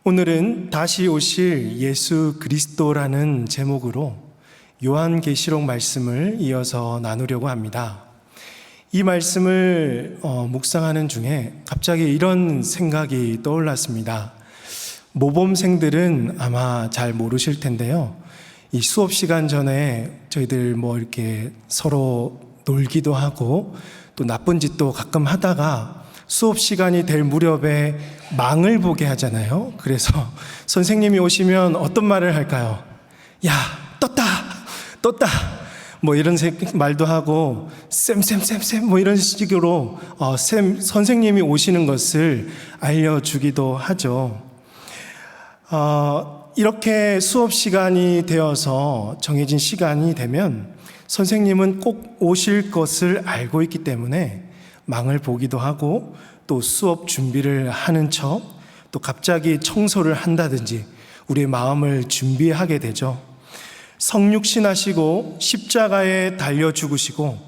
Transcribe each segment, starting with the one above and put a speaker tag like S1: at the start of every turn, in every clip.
S1: 오늘은 다시 오실 예수 그리스도라는 제목으로 요한계시록 말씀을 이어서 나누려고 합니다. 이 말씀을 묵상하는 중에 갑자기 이런 생각이 떠올랐습니다. 모범생들은 아마 잘 모르실 텐데요. 이 수업 시간 전에 저희들 이렇게 서로 놀기도 하고 또 나쁜 짓도 가끔 하다가 수업 시간이 될 무렵에 망을 보게 하잖아요. 그래서 선생님이 오시면 어떤 말을 할까요? 야, 떴다! 이런 말도 하고, 쌤, 이런 식으로 선생님이 오시는 것을 알려주기도 하죠. 이렇게 수업 시간이 되어서 정해진 시간이 되면 선생님은 꼭 오실 것을 알고 있기 때문에 망을 보기도 하고 또 수업 준비를 하는 척 또 갑자기 청소를 한다든지 우리의 마음을 준비하게 되죠. 성육신하시고 십자가에 달려 죽으시고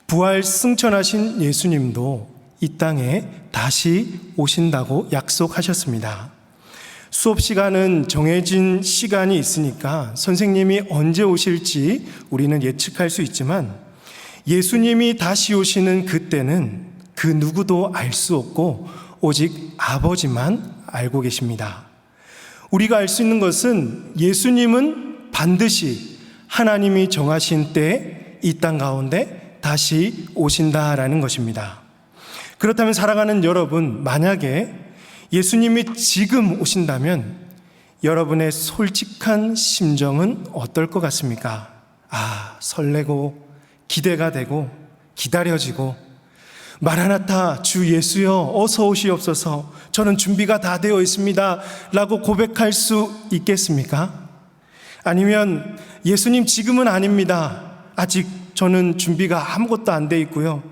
S1: 부활 승천하신 예수님도 이 땅에 다시 오신다고 약속하셨습니다. 수업 시간은 정해진 시간이 있으니까 선생님이 언제 오실지 우리는 예측할 수 있지만 예수님이 다시 오시는 그때는 그 누구도 알 수 없고 오직 아버지만 알고 계십니다. 우리가 알 수 있는 것은 예수님은 반드시 하나님이 정하신 때에 이 땅 가운데 다시 오신다라는 것입니다. 그렇다면 살아가는 여러분, 만약에 예수님이 지금 오신다면 여러분의 솔직한 심정은 어떨 것 같습니까? 설레고 기대가 되고 기다려지고 마라나타 주 예수여 어서 오시옵소서 저는 준비가 다 되어 있습니다 라고 고백할 수 있겠습니까? 아니면 예수님 지금은 아닙니다. 아직 저는 준비가 아무것도 안 돼 있고요.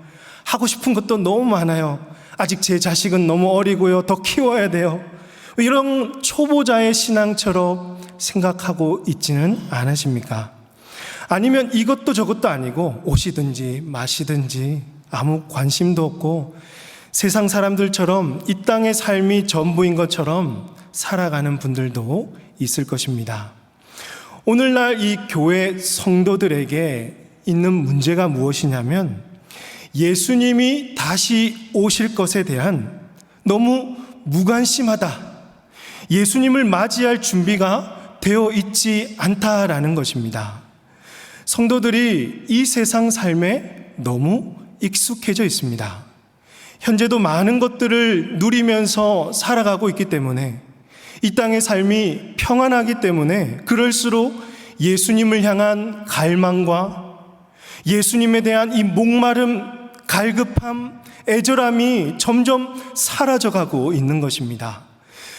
S1: 하고 싶은 것도 너무 많아요. 아직 제 자식은 너무 어리고요. 더 키워야 돼요. 이런 초보자의 신앙처럼 생각하고 있지는 않으십니까? 아니면 이것도 저것도 아니고 오시든지 마시든지 아무 관심도 없고 세상 사람들처럼 이 땅의 삶이 전부인 것처럼 살아가는 분들도 있을 것입니다. 오늘날 이 교회 성도들에게 있는 문제가 무엇이냐면 예수님이 다시 오실 것에 대한 너무 무관심하다. 예수님을 맞이할 준비가 되어 있지 않다라는 것입니다. 성도들이 이 세상 삶에 너무 익숙해져 있습니다. 현재도 많은 것들을 누리면서 살아가고 있기 때문에 이 땅의 삶이 평안하기 때문에 그럴수록 예수님을 향한 갈망과 예수님에 대한 이 목마름, 갈급함, 애절함이 점점 사라져가고 있는 것입니다.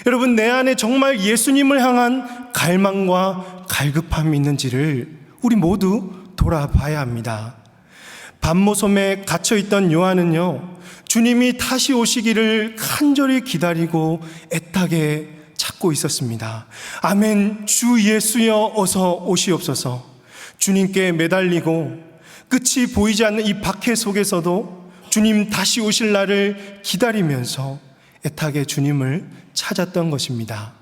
S1: 여러분, 내 안에 정말 예수님을 향한 갈망과 갈급함이 있는지를 우리 모두 돌아봐야 합니다. 밤모섬에 갇혀있던 요한은요, 주님이 다시 오시기를 간절히 기다리고 애타게 찾고 있었습니다. 아멘, 주 예수여 어서 오시옵소서. 주님께 매달리고 끝이 보이지 않는 이 박해 속에서도 주님 다시 오실 날을 기다리면서 애타게 주님을 찾았던 것입니다.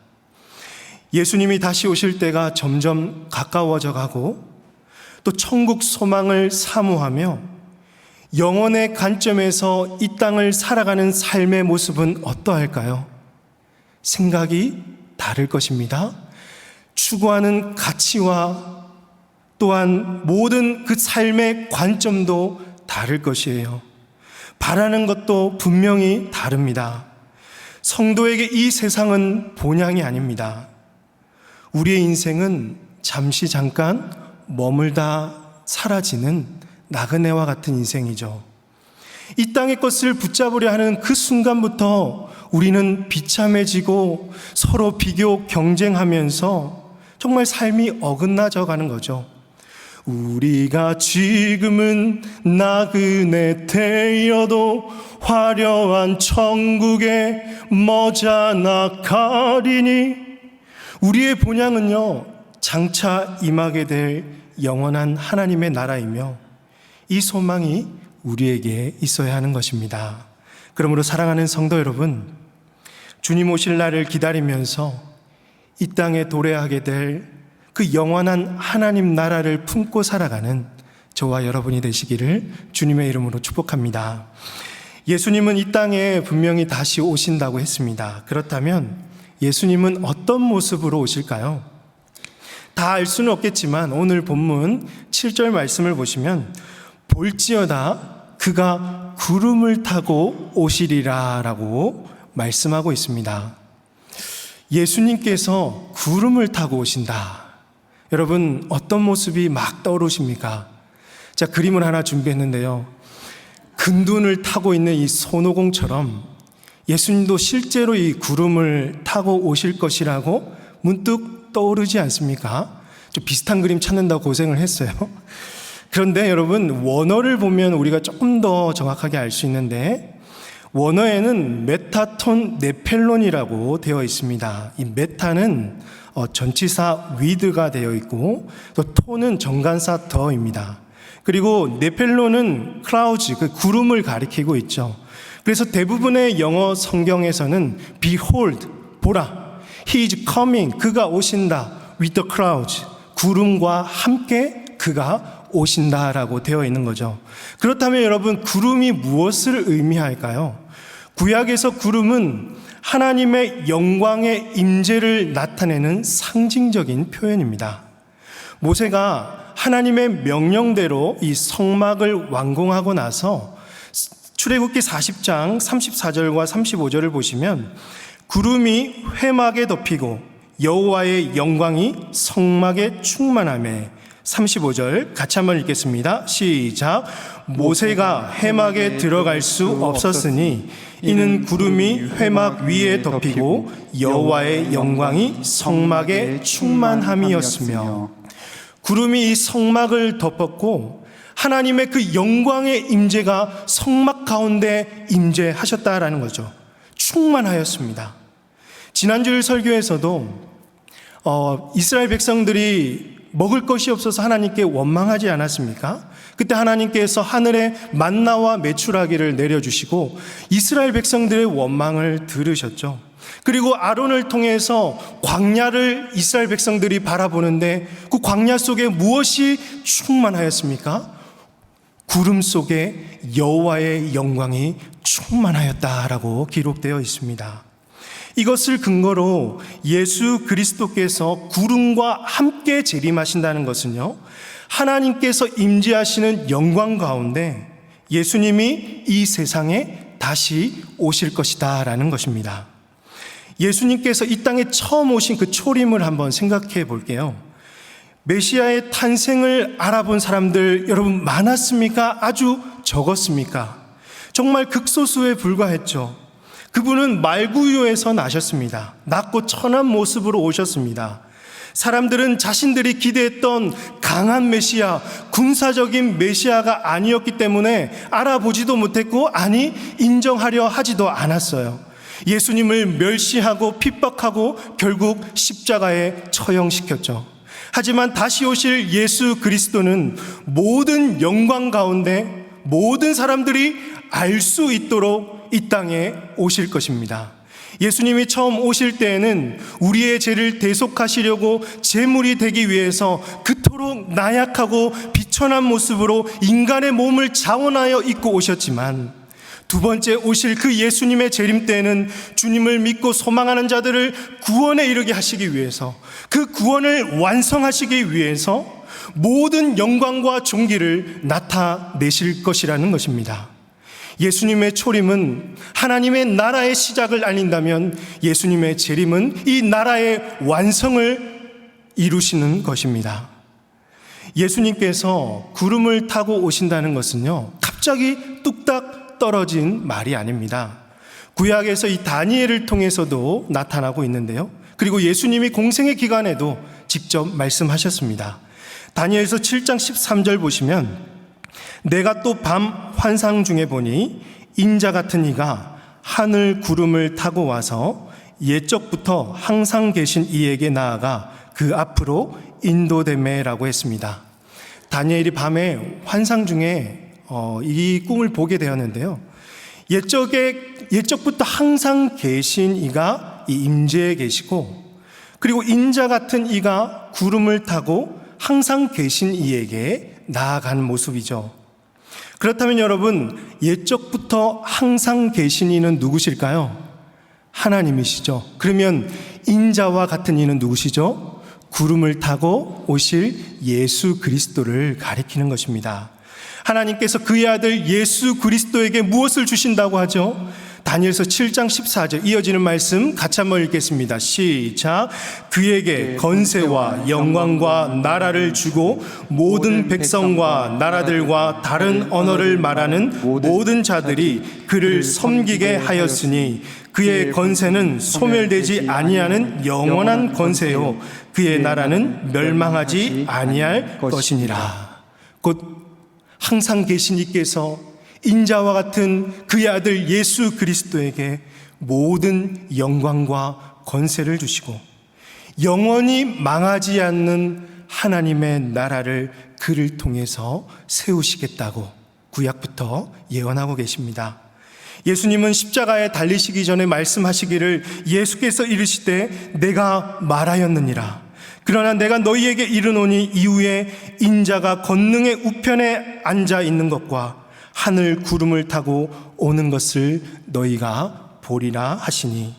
S1: 예수님이 다시 오실 때가 점점 가까워져 가고 또 천국 소망을 사모하며 영혼의 관점에서 이 땅을 살아가는 삶의 모습은 어떠할까요? 생각이 다를 것입니다. 추구하는 가치와 또한 모든 그 삶의 관점도 다를 것이에요. 바라는 것도 분명히 다릅니다. 성도에게 이 세상은 본향이 아닙니다. 우리의 인생은 잠깐 머물다 사라지는 나그네와 같은 인생이죠. 이 땅의 것을 붙잡으려 하는 그 순간부터 우리는 비참해지고 서로 비교 경쟁하면서 정말 삶이 어긋나져 가는 거죠. 우리가 지금은 나그네 되어도 화려한 천국에 머지않아 가리니 우리의 본향은요, 장차 임하게 될 영원한 하나님의 나라이며 이 소망이 우리에게 있어야 하는 것입니다. 그러므로 사랑하는 성도 여러분, 주님 오실 날을 기다리면서 이 땅에 도래하게 될 그 영원한 하나님 나라를 품고 살아가는 저와 여러분이 되시기를 주님의 이름으로 축복합니다. 예수님은 이 땅에 분명히 다시 오신다고 했습니다. 그렇다면 예수님은 어떤 모습으로 오실까요? 다 알 수는 없겠지만 오늘 본문 7절 말씀을 보시면 볼지어다 그가 구름을 타고 오시리라 라고 말씀하고 있습니다. 예수님께서 구름을 타고 오신다. 여러분, 어떤 모습이 막 떠오르십니까? 자, 그림을 하나 준비했는데요. 근둔을 타고 있는 이 손오공처럼 예수님도 실제로 이 구름을 타고 오실 것이라고 문득 떠오르지 않습니까? 좀 비슷한 그림 찾는다고 고생을 했어요. 그런데 여러분, 원어를 보면 우리가 조금 더 정확하게 알 수 있는데 원어에는 메타톤 네펠론이라고 되어 있습니다. 이 메타는 전치사 with가 되어 있고 또 톤은 정관사 더입니다. 그리고 네펠론은 clouds, 그 구름을 가리키고 있죠. 그래서 대부분의 영어 성경에서는 behold, 보라, he is coming, 그가 오신다, with the clouds, 구름과 함께 그가 오신다라고 되어 있는 거죠. 그렇다면 여러분, 구름이 무엇을 의미할까요? 구약에서 구름은 하나님의 영광의 임재를 나타내는 상징적인 표현입니다. 모세가 하나님의 명령대로 이 성막을 완공하고 나서 출애굽기 40장 34절과 35절을 보시면 구름이 회막에 덮이고 여호와의 영광이 성막에 충만하매 35절 같이 한번 읽겠습니다. 시작. 모세가 회막에 들어갈 수 없었으니 이는 구름이 회막 위에 덮이고 여호와의 영광이 성막에 충만함이었으며, 구름이 이 성막을 덮었고 하나님의 그 영광의 임재가 성막 가운데 임재하셨다라는 거죠. 충만하였습니다. 지난주 설교에서도 이스라엘 백성들이 먹을 것이 없어서 하나님께 원망하지 않았습니까? 그때 하나님께서 하늘에 만나와 메추라기를 내려주시고 이스라엘 백성들의 원망을 들으셨죠. 그리고 아론을 통해서 광야를 이스라엘 백성들이 바라보는데 그 광야 속에 무엇이 충만하였습니까? 구름 속에 여호와의 영광이 충만하였다라고 기록되어 있습니다. 이것을 근거로 예수 그리스도께서 구름과 함께 재림하신다는 것은요, 하나님께서 임재하시는 영광 가운데 예수님이 이 세상에 다시 오실 것이다 라는 것입니다. 예수님께서 이 땅에 처음 오신 그 초림을 한번 생각해 볼게요. 메시아의 탄생을 알아본 사람들 여러분 많았습니까? 아주 적었습니까? 정말 극소수에 불과했죠. 그분은 말구유에서 나셨습니다. 낮고 천한 모습으로 오셨습니다. 사람들은 자신들이 기대했던 강한 메시아, 군사적인 메시아가 아니었기 때문에 알아보지도 못했고, 아니 인정하려 하지도 않았어요. 예수님을 멸시하고 핍박하고 결국 십자가에 처형시켰죠. 하지만 다시 오실 예수 그리스도는 모든 영광 가운데 모든 사람들이 알 수 있도록 이 땅에 오실 것입니다. 예수님이 처음 오실 때에는 우리의 죄를 대속하시려고 제물이 되기 위해서 그토록 나약하고 비천한 모습으로 인간의 몸을 자원하여 입고 오셨지만, 두 번째 오실 그 예수님의 재림 때에는 주님을 믿고 소망하는 자들을 구원에 이르게 하시기 위해서, 그 구원을 완성하시기 위해서 모든 영광과 존귀를 나타내실 것이라는 것입니다. 예수님의 초림은 하나님의 나라의 시작을 알린다면 예수님의 재림은 이 나라의 완성을 이루시는 것입니다. 예수님께서 구름을 타고 오신다는 것은요, 갑자기 뚝딱 떨어진 말이 아닙니다. 구약에서 이 다니엘을 통해서도 나타나고 있는데요, 그리고 예수님이 공생의 기간에도 직접 말씀하셨습니다. 다니엘서 7장 13절 보시면, 내가 또 밤 환상 중에 보니 인자 같은 이가 하늘 구름을 타고 와서 옛적부터 항상 계신 이에게 나아가 그 앞으로 인도되매라고 했습니다. 다니엘이 밤에 환상 중에 이 꿈을 보게 되었는데요, 옛적에 옛적부터 항상 계신 이가 이 임재에 계시고, 그리고 인자 같은 이가 구름을 타고 항상 계신 이에게 나아가는 모습이죠. 그렇다면 여러분, 옛적부터 항상 계신 이는 누구실까요? 하나님이시죠. 그러면 인자와 같은 이는 누구시죠? 구름을 타고 오실 예수 그리스도를 가리키는 것입니다. 하나님께서 그의 아들 예수 그리스도에게 무엇을 주신다고 하죠? 다니엘서 7장 14절 이어지는 말씀 같이 한번 읽겠습니다. 시작. 그에게 건세와 영광과 나라를 주고 모든 백성과 나라들과 다른 언어를 말하는 모든 자들이 그를 섬기게 하였으니 그의 건세는 소멸되지 아니하는 영원한 건세요 그의 나라는 멸망하지 아니할 것이니라. 곧 항상 계신 이께서 인자와 같은 그의 아들 예수 그리스도에게 모든 영광과 권세를 주시고 영원히 망하지 않는 하나님의 나라를 그를 통해서 세우시겠다고 구약부터 예언하고 계십니다. 예수님은 십자가에 달리시기 전에 말씀하시기를 예수께서 이르시되 내가 말하였느니라. 그러나 내가 너희에게 이르노니 이후에 인자가 권능의 우편에 앉아 있는 것과 하늘 구름을 타고 오는 것을 너희가 보리라 하시니,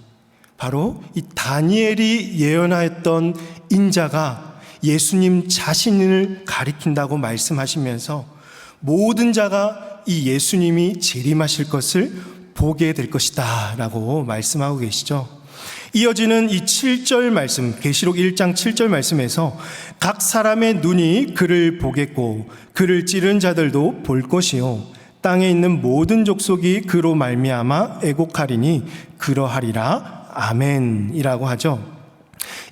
S1: 바로 이 다니엘이 예언하였던 인자가 예수님 자신을 가리킨다고 말씀하시면서 모든 자가 이 예수님이 재림하실 것을 보게 될 것이다 라고 말씀하고 계시죠. 이어지는 이 7절 말씀, 계시록 1장 7절 말씀에서 각 사람의 눈이 그를 보겠고 그를 찌른 자들도 볼 것이요 땅에 있는 모든 족속이 그로 말미암아 애곡하리니 그러하리라. 아멘이라고 하죠.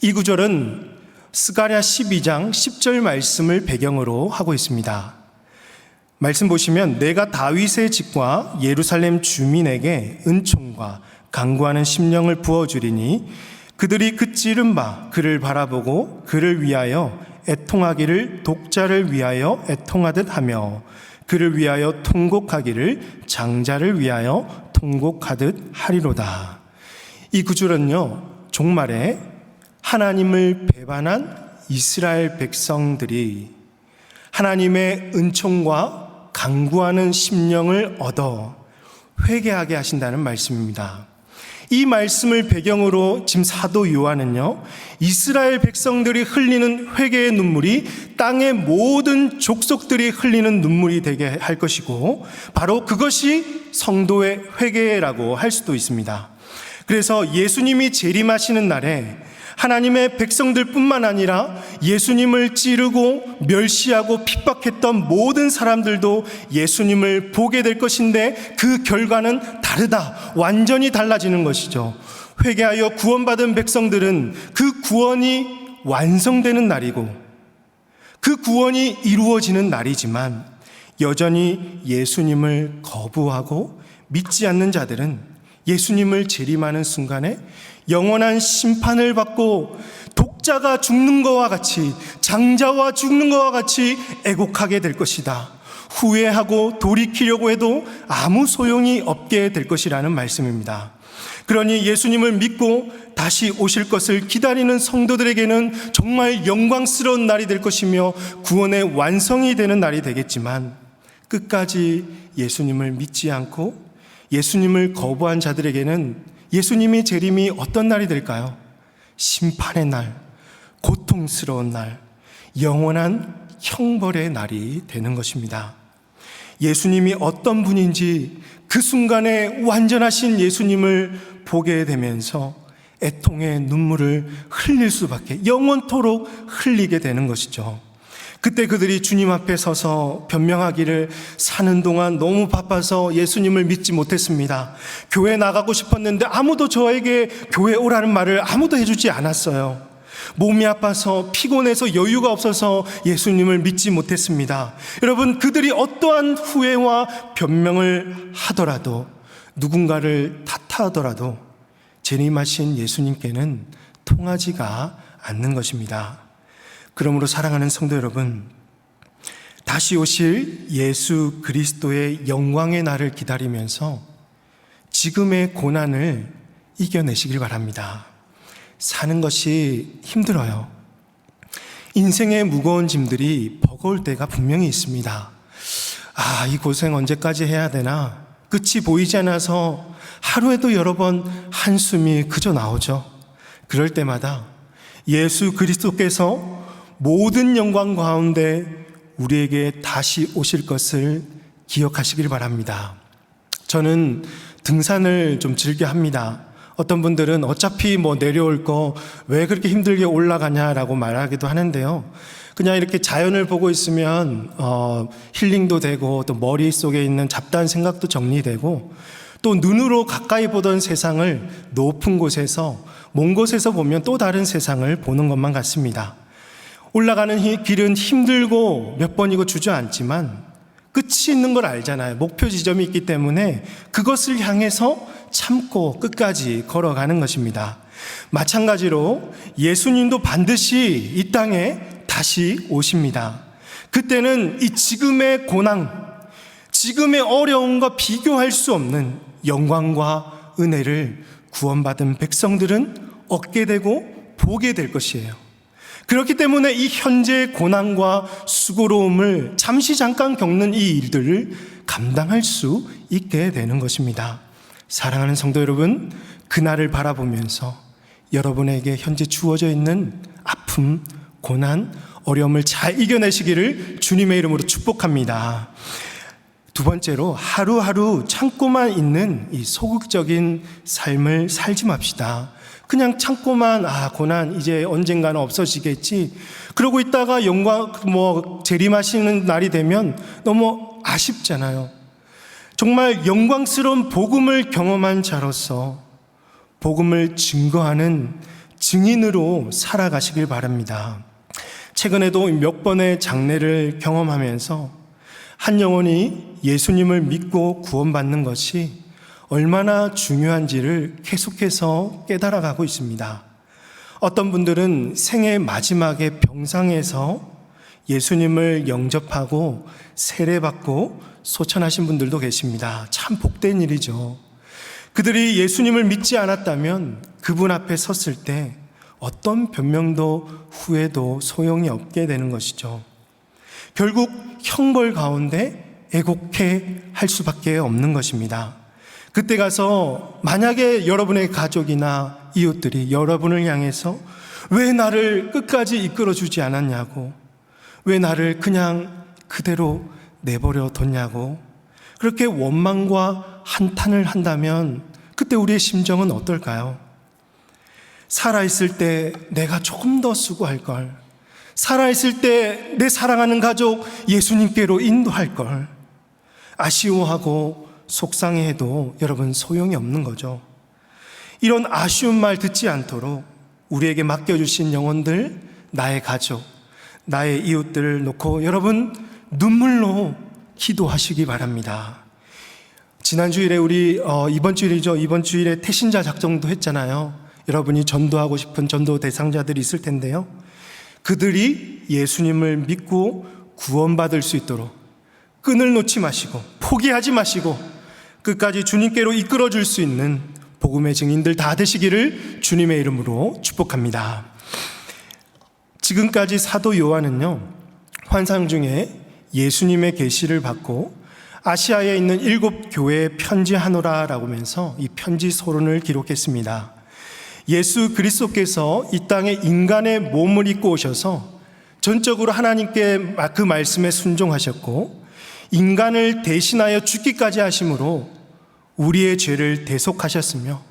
S1: 이 구절은 스가랴 12장 10절 말씀을 배경으로 하고 있습니다. 말씀 보시면 내가 다윗의 집과 예루살렘 주민에게 은총과 간구하는 심령을 부어주리니 그들이 그 찌른 바 그를 바라보고 그를 위하여 애통하기를 독자를 위하여 애통하듯 하며 그를 위하여 통곡하기를 장자를 위하여 통곡하듯 하리로다. 이 구절은요, 종말에 하나님을 배반한 이스라엘 백성들이 하나님의 은총과 간구하는 심령을 얻어 회개하게 하신다는 말씀입니다. 이 말씀을 배경으로 지금 사도 요한은요, 이스라엘 백성들이 흘리는 회개의 눈물이 땅의 모든 족속들이 흘리는 눈물이 되게 할 것이고, 바로 그것이 성도의 회개라고 할 수도 있습니다. 그래서 예수님이 재림하시는 날에 하나님의 백성들뿐만 아니라 예수님을 찌르고 멸시하고 핍박했던 모든 사람들도 예수님을 보게 될 것인데, 그 결과는 다르다, 완전히 달라지는 것이죠. 회개하여 구원받은 백성들은 그 구원이 완성되는 날이고 그 구원이 이루어지는 날이지만, 여전히 예수님을 거부하고 믿지 않는 자들은 예수님을 재림하는 순간에 영원한 심판을 받고 독자가 죽는 것과 같이, 장자와 죽는 것과 같이 애곡하게 될 것이다. 후회하고 돌이키려고 해도 아무 소용이 없게 될 것이라는 말씀입니다. 그러니 예수님을 믿고 다시 오실 것을 기다리는 성도들에게는 정말 영광스러운 날이 될 것이며 구원의 완성이 되는 날이 되겠지만, 끝까지 예수님을 믿지 않고 예수님을 거부한 자들에게는 예수님의 재림이 어떤 날이 될까요? 심판의 날, 고통스러운 날, 영원한 형벌의 날이 되는 것입니다. 예수님이 어떤 분인지 그 순간에 완전하신 예수님을 보게 되면서 애통의 눈물을 흘릴 수밖에, 영원토록 흘리게 되는 것이죠. 그때 그들이 주님 앞에 서서 변명하기를, 사는 동안 너무 바빠서 예수님을 믿지 못했습니다. 교회 나가고 싶었는데 아무도 저에게 교회 오라는 말을 아무도 해주지 않았어요. 몸이 아파서 피곤해서 여유가 없어서 예수님을 믿지 못했습니다. 여러분, 그들이 어떠한 후회와 변명을 하더라도, 누군가를 탓하더라도 재림하신 예수님께는 통하지가 않는 것입니다. 그러므로 사랑하는 성도 여러분, 다시 오실 예수 그리스도의 영광의 날을 기다리면서 지금의 고난을 이겨내시길 바랍니다. 사는 것이 힘들어요. 인생의 무거운 짐들이 버거울 때가 분명히 있습니다. 이 고생 언제까지 해야 되나? 끝이 보이지 않아서 하루에도 여러 번 한숨이 그저 나오죠. 그럴 때마다 예수 그리스도께서 모든 영광 가운데 우리에게 다시 오실 것을 기억하시길 바랍니다. 저는 등산을 좀 즐겨 합니다. 어떤 분들은 어차피 내려올 거 왜 그렇게 힘들게 올라가냐라고 말하기도 하는데요. 그냥 이렇게 자연을 보고 있으면 힐링도 되고, 또 머릿속에 있는 잡다한 생각도 정리되고, 또 눈으로 가까이 보던 세상을 높은 곳에서, 먼 곳에서 보면 또 다른 세상을 보는 것만 같습니다. 올라가는 길은 힘들고 몇 번이고 주저앉지만 끝이 있는 걸 알잖아요. 목표 지점이 있기 때문에 그것을 향해서 참고 끝까지 걸어가는 것입니다. 마찬가지로 예수님도 반드시 이 땅에 다시 오십니다. 그때는 이 지금의 고난, 지금의 어려움과 비교할 수 없는 영광과 은혜를 구원받은 백성들은 얻게 되고 보게 될 것이에요. 그렇기 때문에 이 현재의 고난과 수고로움을 잠깐 겪는 이 일들을 감당할 수 있게 되는 것입니다. 사랑하는 성도 여러분, 그날을 바라보면서 여러분에게 현재 주어져 있는 아픔, 고난, 어려움을 잘 이겨내시기를 주님의 이름으로 축복합니다. 두 번째로, 하루하루 참고만 있는 이 소극적인 삶을 살지 맙시다. 그냥 참고만, 고난 이제 언젠가는 없어지겠지, 그러고 있다가 영광 재림하시는 날이 되면 너무 아쉽잖아요. 정말 영광스러운 복음을 경험한 자로서 복음을 증거하는 증인으로 살아가시길 바랍니다. 최근에도 몇 번의 장례를 경험하면서 한 영혼이 예수님을 믿고 구원받는 것이 얼마나 중요한지를 계속해서 깨달아가고 있습니다. 어떤 분들은 생애 마지막에 병상에서 예수님을 영접하고 세례받고 소천하신 분들도 계십니다. 참 복된 일이죠. 그들이 예수님을 믿지 않았다면 그분 앞에 섰을 때 어떤 변명도 후회도 소용이 없게 되는 것이죠. 결국 형벌 가운데 애곡해 할 수밖에 없는 것입니다. 그때 가서 만약에 여러분의 가족이나 이웃들이 여러분을 향해서 왜 나를 끝까지 이끌어주지 않았냐고, 왜 나를 그냥 그대로 내버려 뒀냐고 그렇게 원망과 한탄을 한다면 그때 우리의 심정은 어떨까요? 살아있을 때 내가 조금 더 수고할 걸, 살아있을 때 내 사랑하는 가족 예수님께로 인도할 걸, 아쉬워하고 속상해해도 여러분 소용이 없는 거죠. 이런 아쉬운 말 듣지 않도록 우리에게 맡겨주신 영혼들, 나의 가족, 나의 이웃들을 놓고 여러분 눈물로 기도하시기 바랍니다. 지난 주일에 우리 이번 주일에 태신자 작정도 했잖아요. 여러분이 전도하고 싶은 전도 대상자들이 있을 텐데요. 그들이 예수님을 믿고 구원받을 수 있도록 끈을 놓지 마시고 포기하지 마시고 끝까지 주님께로 이끌어줄 수 있는 복음의 증인들 다 되시기를 주님의 이름으로 축복합니다. 지금까지 사도 요한은요, 환상 중에 예수님의 계시를 받고 아시아에 있는 7 교회에 편지하노라라고 하면서 이 편지 서론을 기록했습니다. 예수 그리스도께서 이 땅에 인간의 몸을 입고 오셔서 전적으로 하나님께 그 말씀에 순종하셨고 인간을 대신하여 죽기까지 하심으로 우리의 죄를 대속하셨으며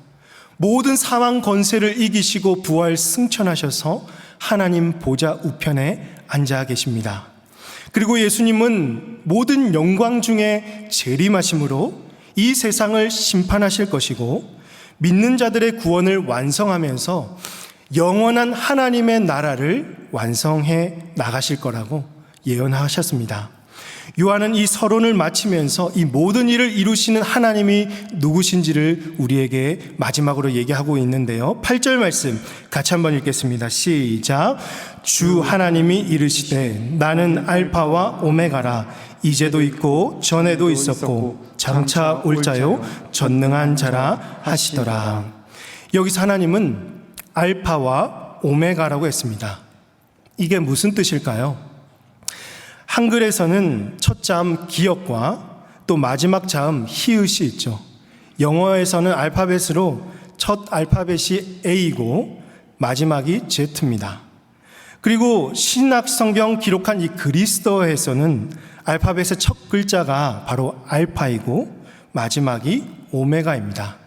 S1: 모든 사망 권세를 이기시고 부활 승천하셔서 하나님 보좌 우편에 앉아 계십니다. 그리고 예수님은 모든 영광 중에 재림하심으로 이 세상을 심판하실 것이고 믿는 자들의 구원을 완성하면서 영원한 하나님의 나라를 완성해 나가실 거라고 예언하셨습니다. 요한은 이 서론을 마치면서 이 모든 일을 이루시는 하나님이 누구신지를 우리에게 마지막으로 얘기하고 있는데요. 8절 말씀 같이 한번 읽겠습니다. 시작. 주 하나님이 이르시되 나는 알파와 오메가라. 이제도 있고 전에도 있었고 장차 올 자요 전능한 자라 하시더라. 여기서 하나님은 알파와 오메가라고 했습니다. 이게 무슨 뜻일까요? 한글에서는 첫 자음 기역과 또 마지막 자음 히읗이 있죠. 영어에서는 알파벳으로 첫 알파벳이 A이고 마지막이 Z입니다. 그리고 신약 성경 기록한 이 그리스도에서는 알파벳의 첫 글자가 바로 알파이고 마지막이 오메가입니다.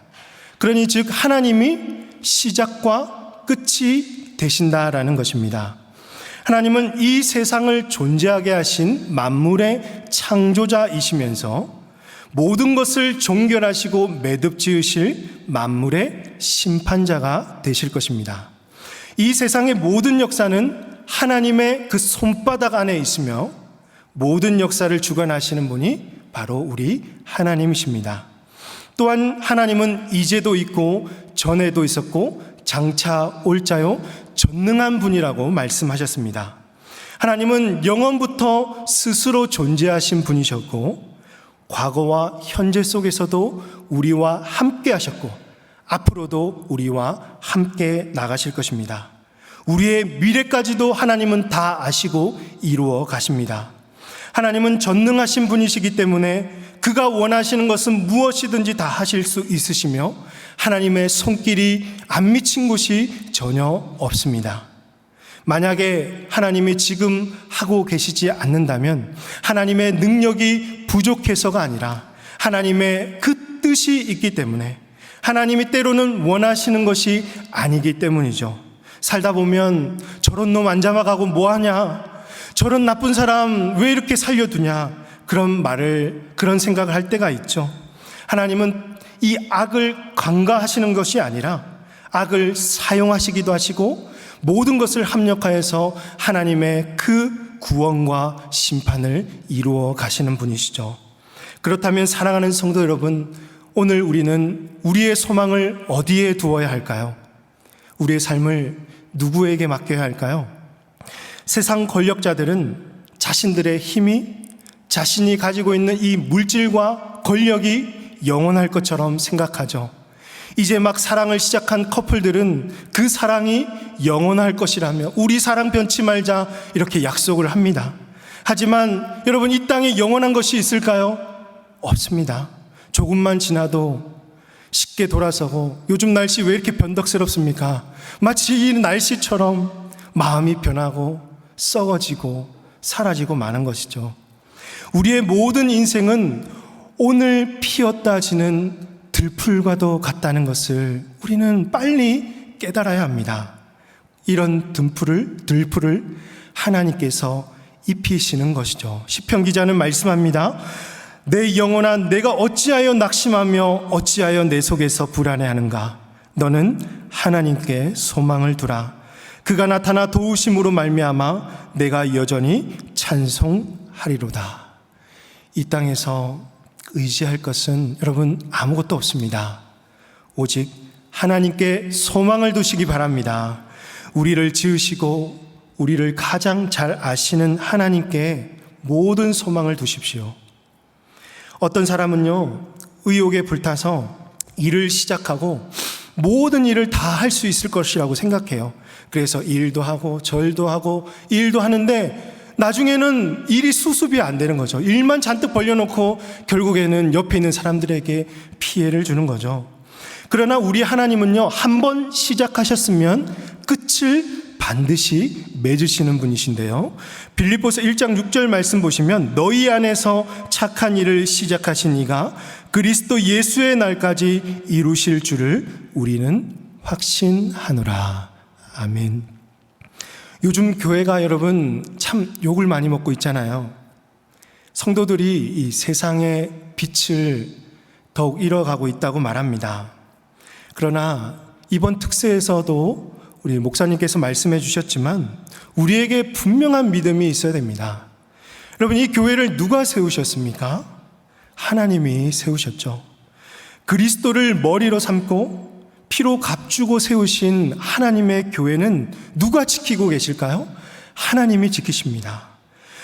S1: 그러니 즉 하나님이 시작과 끝이 되신다라는 것입니다. 하나님은 이 세상을 존재하게 하신 만물의 창조자이시면서 모든 것을 종결하시고 매듭 지으실 만물의 심판자가 되실 것입니다. 이 세상의 모든 역사는 하나님의 그 손바닥 안에 있으며 모든 역사를 주관하시는 분이 바로 우리 하나님이십니다. 또한 하나님은 이제도 있고 전에도 있었고 장차 올 자요 전능한 분이라고 말씀하셨습니다. 하나님은 영원부터 스스로 존재하신 분이셨고 과거와 현재 속에서도 우리와 함께 하셨고 앞으로도 우리와 함께 나가실 것입니다. 우리의 미래까지도 하나님은 다 아시고 이루어 가십니다. 하나님은 전능하신 분이시기 때문에 그가 원하시는 것은 무엇이든지 다 하실 수 있으시며 하나님의 손길이 안 미친 곳이 전혀 없습니다. 만약에 하나님이 지금 하고 계시지 않는다면 하나님의 능력이 부족해서가 아니라 하나님의 그 뜻이 있기 때문에 하나님이 때로는 원하시는 것이 아니기 때문이죠. 살다 보면 저런 놈 안 잡아가고 뭐하냐, 저런 나쁜 사람 왜 이렇게 살려두냐, 그런 생각을 할 때가 있죠. 하나님은 이 악을 간과하시는 것이 아니라 악을 사용하시기도 하시고 모든 것을 합력하여서 하나님의 그 구원과 심판을 이루어 가시는 분이시죠. 그렇다면 사랑하는 성도 여러분, 오늘 우리는 우리의 소망을 어디에 두어야 할까요? 우리의 삶을 누구에게 맡겨야 할까요? 세상 권력자들은 자신들의 힘이 자신이 가지고 있는 이 물질과 권력이 영원할 것처럼 생각하죠. 이제 막 사랑을 시작한 커플들은 그 사랑이 영원할 것이라며 우리 사랑 변치 말자 이렇게 약속을 합니다. 하지만 여러분, 이 땅에 영원한 것이 있을까요? 없습니다. 조금만 지나도 쉽게 돌아서고, 요즘 날씨 왜 이렇게 변덕스럽습니까? 마치 이 날씨처럼 마음이 변하고 썩어지고 사라지고 마는 것이죠. 우리의 모든 인생은 오늘 피었다 지는 들풀과도 같다는 것을 우리는 빨리 깨달아야 합니다. 이런 들풀을 하나님께서 입히시는 것이죠. 시편 기자는 말씀합니다. 내 영혼아, 내가 어찌하여 낙심하며 어찌하여 내 속에서 불안해하는가? 너는 하나님께 소망을 두라. 그가 나타나 도우심으로 말미암아 내가 여전히 찬송하리로다. 이 땅에서 의지할 것은 여러분 아무것도 없습니다. 오직 하나님께 소망을 두시기 바랍니다. 우리를 지으시고 우리를 가장 잘 아시는 하나님께 모든 소망을 두십시오. 어떤 사람은요, 의욕에 불타서 일을 시작하고 모든 일을 다 할 수 있을 것이라고 생각해요. 그래서 일도 하고 절도 하고 일도 하는데 나중에는 일이 수습이 안 되는 거죠. 일만 잔뜩 벌려놓고 결국에는 옆에 있는 사람들에게 피해를 주는 거죠. 그러나 우리 하나님은요, 한번 시작하셨으면 끝을 반드시 맺으시는 분이신데요. 빌립보서 1장 6절 말씀 보시면 너희 안에서 착한 일을 시작하신 이가 그리스도 예수의 날까지 이루실 줄을 우리는 확신하노라. 아멘. 요즘 교회가 여러분 참 욕을 많이 먹고 있잖아요. 성도들이 이 세상의 빛을 더욱 잃어가고 있다고 말합니다. 그러나 이번 특세에서도 우리 목사님께서 말씀해 주셨지만 우리에게 분명한 믿음이 있어야 됩니다. 여러분, 이 교회를 누가 세우셨습니까? 하나님이 세우셨죠. 그리스도를 머리로 삼고 피로 값주고 세우신 하나님의 교회는 누가 지키고 계실까요? 하나님이 지키십니다.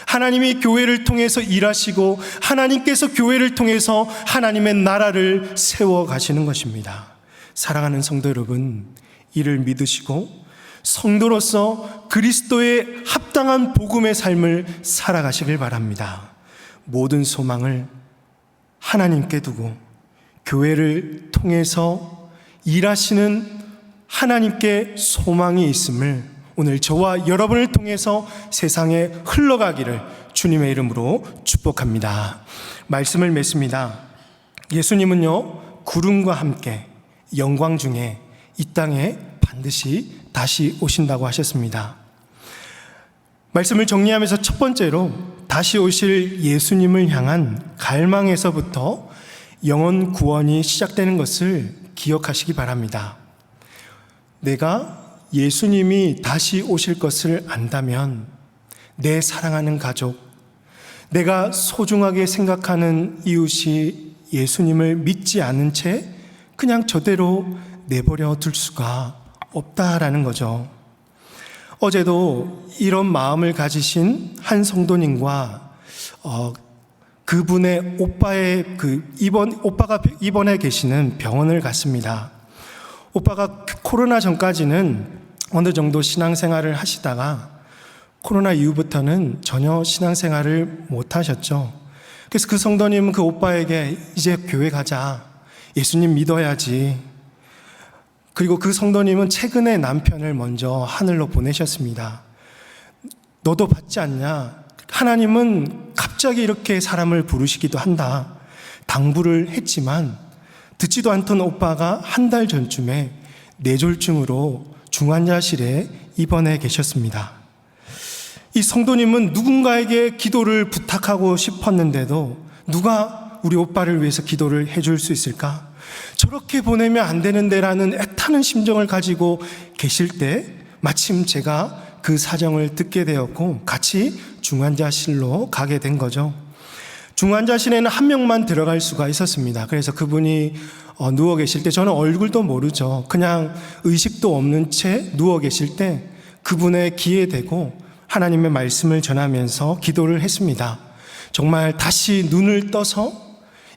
S1: 하나님이 교회를 통해서 일하시고 하나님께서 교회를 통해서 하나님의 나라를 세워가시는 것입니다. 사랑하는 성도 여러분, 이를 믿으시고 성도로서 그리스도의 합당한 복음의 삶을 살아가시길 바랍니다. 모든 소망을 하나님께 두고 교회를 통해서 일하시는 하나님께 소망이 있음을 오늘 저와 여러분을 통해서 세상에 흘러가기를 주님의 이름으로 축복합니다. 말씀을 맺습니다. 예수님은요, 구름과 함께 영광 중에 이 땅에 반드시 다시 오신다고 하셨습니다. 말씀을 정리하면서 첫 번째로 다시 오실 예수님을 향한 갈망에서부터 영혼 구원이 시작되는 것을 기억하시기 바랍니다. 내가 예수님이 다시 오실 것을 안다면 내 사랑하는 가족, 내가 소중하게 생각하는 이웃이 예수님을 믿지 않은 채 그냥 저대로 내버려 둘 수가 없다라는 거죠. 어제도 이런 마음을 가지신 한 성도님과 그분의 오빠가 입원해 계시는 병원을 갔습니다. 오빠가 코로나 전까지는 어느 정도 신앙생활을 하시다가 코로나 이후부터는 전혀 신앙생활을 못 하셨죠. 그래서 그 성도님은 그 오빠에게 이제 교회 가자, 예수님 믿어야지. 그리고 그 성도님은 최근에 남편을 먼저 하늘로 보내셨습니다. 너도 받지 않냐? 하나님은 갑자기 이렇게 사람을 부르시기도 한다. 당부를 했지만 듣지도 않던 오빠가 한 달 전쯤에 뇌졸중으로 중환자실에 입원해 계셨습니다. 이 성도님은 누군가에게 기도를 부탁하고 싶었는데도 누가 우리 오빠를 위해서 기도를 해줄 수 있을까? 저렇게 보내면 안 되는데라는 애타는 심정을 가지고 계실 때 마침 제가 그 사정을 듣게 되었고 같이 중환자실로 가게 된 거죠. 중환자실에는 한 명만 들어갈 수가 있었습니다. 그래서 그분이 누워 계실 때 저는 얼굴도 모르죠. 그냥 의식도 없는 채 누워 계실 때 그분의 귀에 대고 하나님의 말씀을 전하면서 기도를 했습니다. 정말 다시 눈을 떠서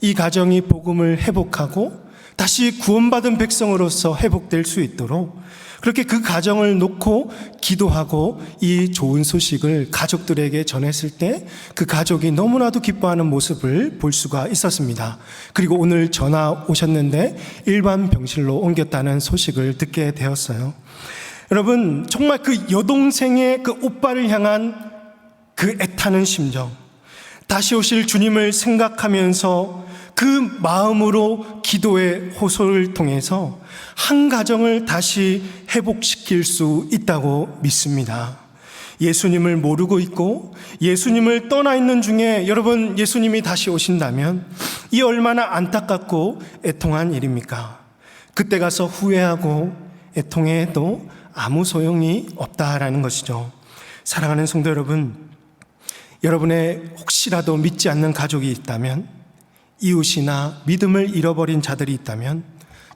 S1: 이 가정이 복음을 회복하고 다시 구원받은 백성으로서 회복될 수 있도록 그렇게 그 가정을 놓고 기도하고 이 좋은 소식을 가족들에게 전했을 때 그 가족이 너무나도 기뻐하는 모습을 볼 수가 있었습니다. 그리고 오늘 전화 오셨는데 일반 병실로 옮겼다는 소식을 듣게 되었어요. 여러분, 정말 그 여동생의 그 오빠를 향한 그 애타는 심정, 다시 오실 주님을 생각하면서 그 마음으로 기도의 호소를 통해서 한 가정을 다시 회복시킬 수 있다고 믿습니다. 예수님을 모르고 있고 예수님을 떠나 있는 중에 여러분 예수님이 다시 오신다면 이 얼마나 안타깝고 애통한 일입니까? 그때 가서 후회하고 애통해도 아무 소용이 없다라는 것이죠. 사랑하는 성도 여러분, 여러분의 혹시라도 믿지 않는 가족이 있다면, 이웃이나 믿음을 잃어버린 자들이 있다면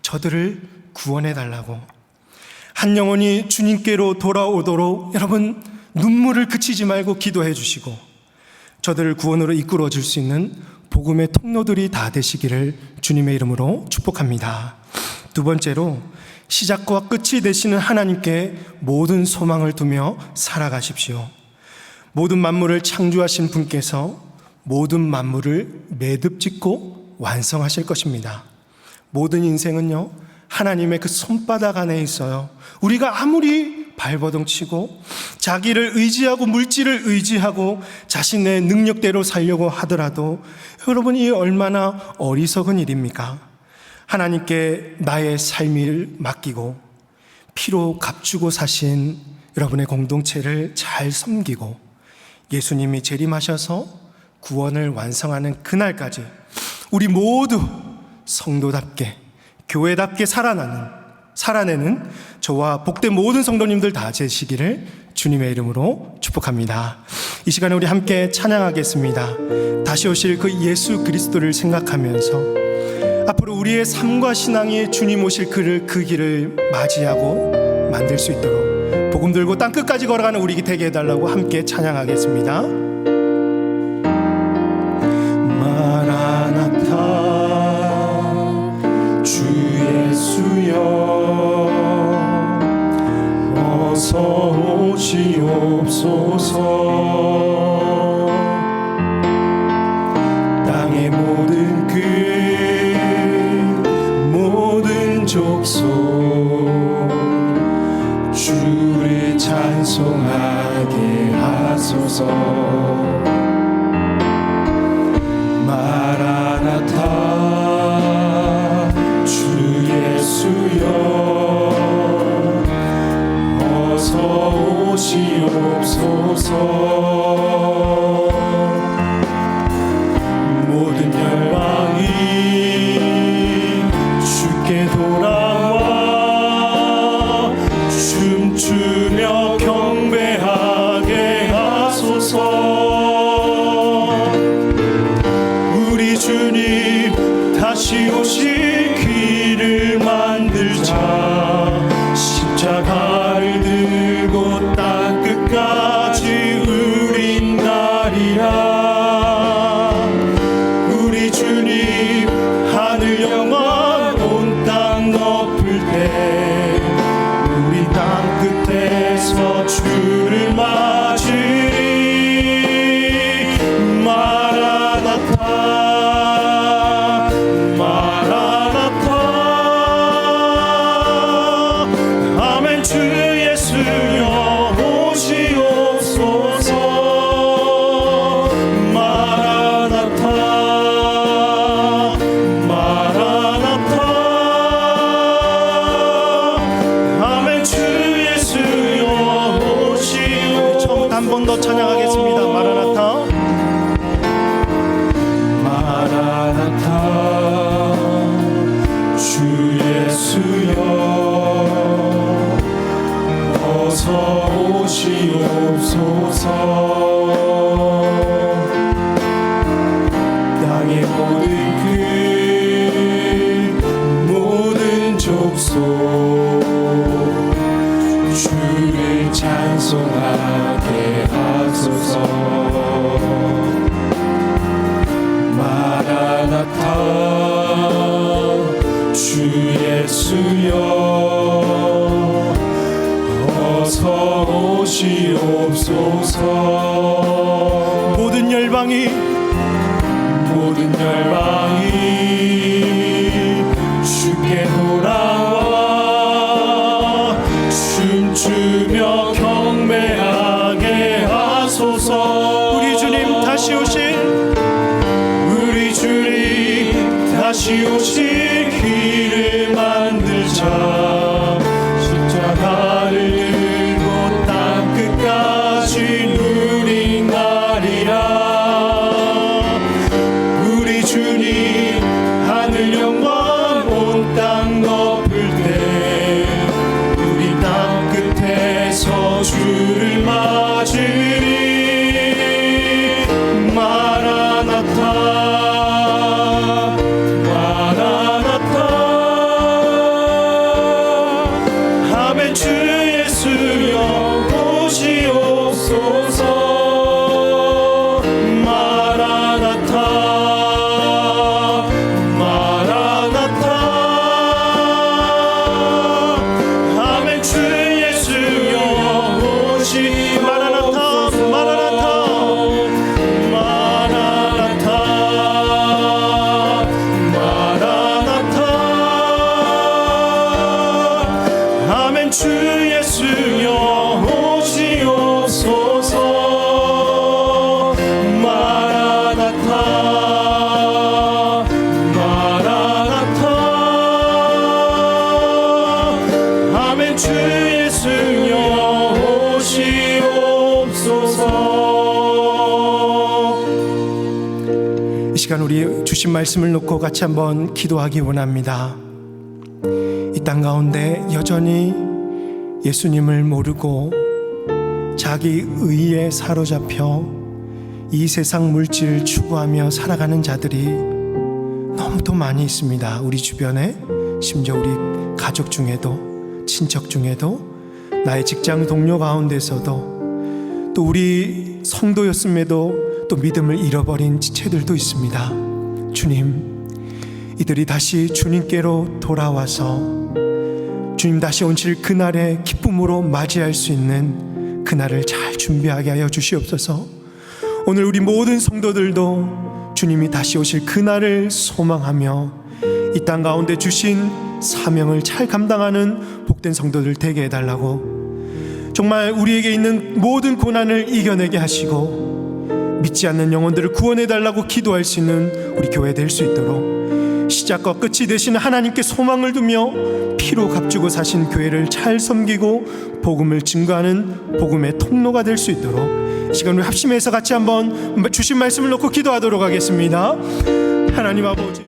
S1: 저들을 구원해 달라고, 한 영혼이 주님께로 돌아오도록 여러분 눈물을 그치지 말고 기도해 주시고 저들을 구원으로 이끌어 줄 수 있는 복음의 통로들이 다 되시기를 주님의 이름으로 축복합니다. 두 번째로, 시작과 끝이 되시는 하나님께 모든 소망을 두며 살아가십시오. 모든 만물을 창조하신 분께서 모든 만물을 매듭짓고 완성하실 것입니다. 모든 인생은요, 하나님의 그 손바닥 안에 있어요. 우리가 아무리 발버둥치고 자기를 의지하고 물질을 의지하고 자신의 능력대로 살려고 하더라도 여러분이 얼마나 어리석은 일입니까? 하나님께 나의 삶을 맡기고 피로 값주고 사신 여러분의 공동체를 잘 섬기고 예수님이 재림하셔서 구원을 완성하는 그날까지 우리 모두 성도답게 교회답게 살아내는 저와 복된 모든 성도님들 다 되시기를 주님의 이름으로 축복합니다. 이 시간에 우리 함께 찬양하겠습니다. 다시 오실 그 예수 그리스도를 생각하면서 앞으로 우리의 삶과 신앙이 주님 오실 그 길을 맞이하고 만들 수 있도록 복음 들고 땅 끝까지 걸어가는 우리 되게 해달라고 함께 찬양하겠습니다. 마라나타 주 예수여 어서 오시옵소서. 땅의 모든 끝 모든 족속 주를 찬송하게 하소서. 마라나타 주 예수여 어서 오시옵소서. 모든 열방이 주께 돌아와 춤추며 경배하게 하소서. 우리 주님 다시 오실 길을 만들자. 십자가를 들고 땅 끝까지 우린 가리라. 우리 주님 하늘 영원 온 땅 덮을 때 우리 땅 끝에서 주를 맞으리. 마라나타 마라나타 아멘. 주 예수여 오시옵소서. 마라나타 마라나타 아멘. 주 예수여 오시옵소서. 처음부터 한 번 더 찬양하겠습니다. 마라나타 마라나타 주 예수여 어서 오시옵소서. 땅의 모든 끝 모든 족속 주를 찬송하게 하소서. 마라나타 주 예수여 어서 오시옵소서. 모든 열방이 주께 돌아와 춤추며 경배하게 하소서. 우리 주님 다시 오실 길을 만들자. 십자가를 들고 땅 끝까지 누린 가리라. 우리 주님 하늘 영원 온 땅 덮을 때 우리 땅 끝에서 주를 맞으리. 마라나타 주 예수여 오시옵소서. 마라나타 마라나타 아멘. 주 예수여 오시 마라나타 마라나타 마라나타 마라나타 아멘. 주 예수여 오시옵소서. 마라나타 마라나타 아멘. 주 예수여 오시옵소서. 이 시간 우리 주신 말씀을 놓고 같이 한번 기도하기 원합니다. 이 땅 가운데 여전히 예수님을 모르고 자기 의에 사로잡혀 이 세상 물질을 추구하며 살아가는 자들이 너무도 많이 있습니다. 우리 주변에, 심지어 우리 가족 중에도, 친척 중에도, 나의 직장 동료 가운데서도, 또 우리 성도였음에도 또 믿음을 잃어버린 지체들도 있습니다. 주님, 이들이 다시 주님께로 돌아와서 주님 다시 오실 그날의 기쁨으로 맞이할 수 있는 그날을 잘 준비하게 하여 주시옵소서. 오늘 우리 모든 성도들도 주님이 다시 오실 그날을 소망하며 이 땅 가운데 주신 사명을 잘 감당하는 복된 성도들 되게 해달라고, 정말 우리에게 있는 모든 고난을 이겨내게 하시고 믿지 않는 영혼들을 구원해달라고 기도할 수 있는 우리 교회 될 수 있도록, 시작과 끝이 되시는 하나님께 소망을 두며 피로 값주고 사신 교회를 잘 섬기고 복음을 증거하는 복음의 통로가 될 수 있도록 이 시간 우리 합심해서 같이 한번 주신 말씀을 놓고 기도하도록 하겠습니다. 하나님 아버지,